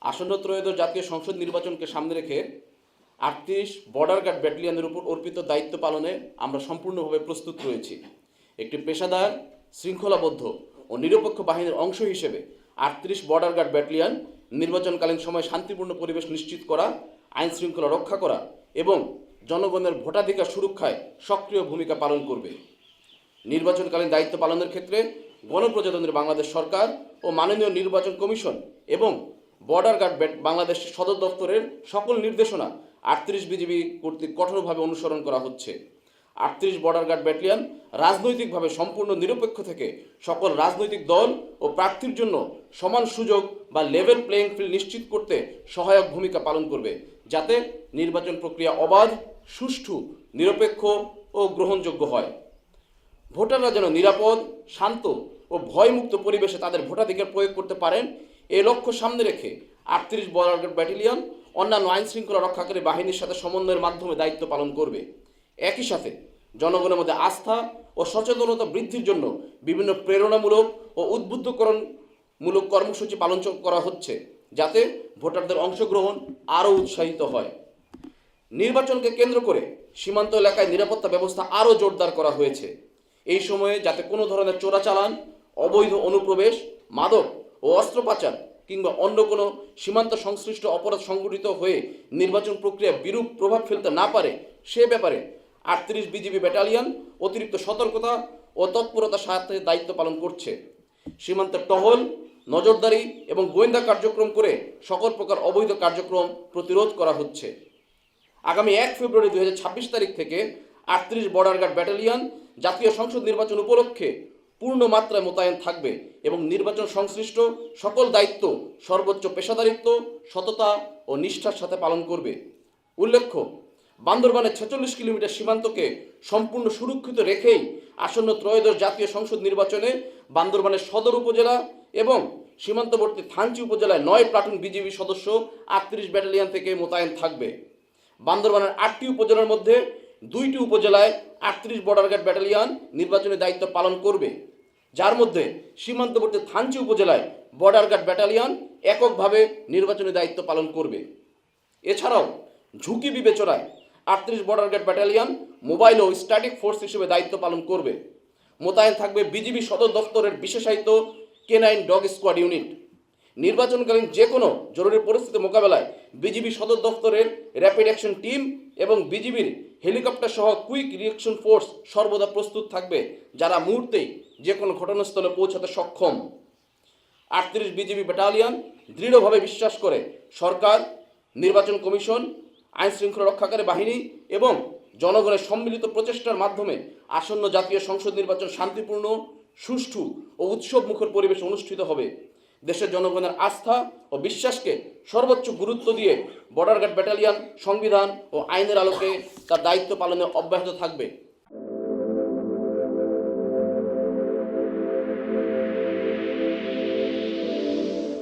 আসন্ন ত্রয়োদশ জাতীয় সংসদ নির্বাচনকে সামনে রেখে ৩৮ বর্ডার গার্ড ব্যাটালিয়নের উপর অর্পিত দায়িত্ব পালনে আমরা সম্পূর্ণভাবে প্রস্তুত রয়েছি। একটি পেশাদার, শৃঙ্খলাবদ্ধ ও নিরপেক্ষ বাহিনীর অংশ হিসেবে ৩৮ বর্ডার গার্ড ব্যাটালিয়ন নির্বাচনকালীন সময়ে শান্তিপূর্ণ পরিবেশ নিশ্চিত করা, আইন শৃঙ্খলা রক্ষা করা এবং জনগণের ভোটাধিকার সুরক্ষায় সক্রিয় ভূমিকা পালন করবে। নির্বাচনকালীন দায়িত্ব পালনের ক্ষেত্রে গণপ্রজাতন্ত্রী বাংলাদেশ সরকার ও মাননীয় নির্বাচন কমিশন এবং বর্ডার গার্ড বাংলাদেশ সদর দপ্তরের সকল নির্দেশনা ৩৮ বিজিবি কর্তৃক কঠোরভাবে অনুসরণ করা হচ্ছে। ৩৮ বর্ডার গার্ড ব্যাটালিয়ন রাজনৈতিকভাবে সম্পূর্ণ নিরপেক্ষ থেকে সকল রাজনৈতিক দল ও প্রার্থীর জন্য সমান সুযোগ বা লেভেল প্লেইং ফিল্ড নিশ্চিত করতে সহায়ক ভূমিকা পালন করবে, যাতে নির্বাচন প্রক্রিয়া অবাধ, সুষ্ঠু, নিরপেক্ষ ও গ্রহণযোগ্য হয়। ভোটাররা যেন নিরাপদ, শান্ত ও ভয়মুক্ত পরিবেশে তাদের ভোটাধিকার প্রয়োগ করতে পারেন, এই লক্ষ্য সামনে রেখে ৩৮ বর্ডার গার্ড ব্যাটালিয়ন অন্যান্য আইন শৃঙ্খলা রক্ষাকারী বাহিনীর সাথে সমন্বয়ের মাধ্যমে দায়িত্ব পালন করবে। একই সাথে জনগণের মধ্যে আস্থা ও সচেতনতা বৃদ্ধির জন্য বিভিন্ন প্রেরণামূলক ও উদ্বুদ্ধকরণমূলক কর্মসূচি পালন করা হচ্ছে, যাতে ভোটারদের অংশগ্রহণ আরও উৎসাহিত হয়। নির্বাচনকে কেন্দ্র করে সীমান্ত এলাকায় নিরাপত্তা ব্যবস্থা আরও জোরদার করা হয়েছে। এই সময়ে যাতে কোনো ধরনের চোরাচালান, অবৈধ অনুপ্রবেশ, মাদক ও অস্ত্র পাচার কিংবা অন্য কোনো সীমান্ত সংশ্লিষ্ট অপরাধ সংঘটিত হয়ে নির্বাচন প্রক্রিয়া বিরূপ প্রভাব ফেলতে না পারে, সে ব্যাপারে ৩৮ বিজিবি ব্যাটালিয়ন অতিরিক্ত সতর্কতা ও তৎপরতার সাথে দায়িত্ব পালন করছে। সীমান্তের টহল, নজরদারি এবং গোয়েন্দা কার্যক্রম করে সকল প্রকার অবৈধ কার্যক্রম প্রতিরোধ করা হচ্ছে। আগামী ১ ফেব্রুয়ারি ২০২৬ তারিখ থেকে ৩৮ বর্ডার গার্ড ব্যাটালিয়ন জাতীয় সংসদ নির্বাচন উপলক্ষে পূর্ণ মাত্রায় মোতায়েন থাকবে এবং নির্বাচন সংশ্লিষ্ট সকল দায়িত্ব সর্বোচ্চ পেশাদারিত্ব, সততা ও নিষ্ঠার সাথে পালন করবে। উল্লেখ্য, বান্দরবানের ৪৬ কিলোমিটার সীমান্তকে সম্পূর্ণ সুরক্ষিত রেখেই আসন্ন ত্রয়োদশ জাতীয় সংসদ নির্বাচনে বান্দরবানের সদর উপজেলা এবং সীমান্তবর্তী থানচি উপজেলায় ৯ প্লাটুন বিজিবি সদস্য ৩৮ ব্যাটালিয়ন থেকে মোতায়েন থাকবে। বান্দরবানের ৮টি উপজেলার মধ্যে 2টি উপজেলায় ৩৮ বর্ডার গার্ড ব্যাটালিয়ন নির্বাচনের দায়িত্ব পালন করবে, যার মধ্যে সীমান্তবর্তী থানচি উপজেলায় বর্ডার গার্ড ব্যাটালিয়ন এককভাবে নির্বাচনী দায়িত্ব পালন করবে। এছাড়াও ঝুঁকি বিবেচনায় ৩৮ বর্ডার গার্ড ব্যাটালিয়ন মোবাইল ও স্ট্যাটিক ফোর্স হিসেবে দায়িত্ব পালন করবে। মোতায়েন থাকবে বিজিবি সদর দপ্তরের বিশেষায়িত K9 ডগ স্কোয়াড ইউনিট। নির্বাচনকালীন যে কোনো জরুরি পরিস্থিতি মোকাবেলায় বিজিবি সদর দপ্তরের র্যাপিড অ্যাকশন টিম এবং বিজিবির হেলিকপ্টার সহ কুইক রিঅ্যাকশন ফোর্স সর্বদা প্রস্তুত থাকবে, যারা মুহূর্তেই যে কোনো ঘটনাস্থলে পৌঁছাতে সক্ষম। ৩৮ বিজিবি ব্যাটালিয়ন দৃঢ়ভাবে বিশ্বাস করে সরকার, নির্বাচন কমিশন, আইন শৃঙ্খলা রক্ষাকারী বাহিনী এবং জনগণের সম্মিলিত প্রচেষ্টার মাধ্যমে আসন্ন জাতীয় সংসদ নির্বাচন শান্তিপূর্ণ, সুষ্ঠু ও উৎসবমুখর পরিবেশে অনুষ্ঠিত হবে। দেশের জনগণের আস্থা ও বিশ্বাসকে সর্বোচ্চ গুরুত্ব দিয়ে বর্ডার গার্ড ব্যাটালিয়ন সংবিধান ও আইনের আলোকে তার দায়িত্ব পালনে অব্যাহত থাকবে।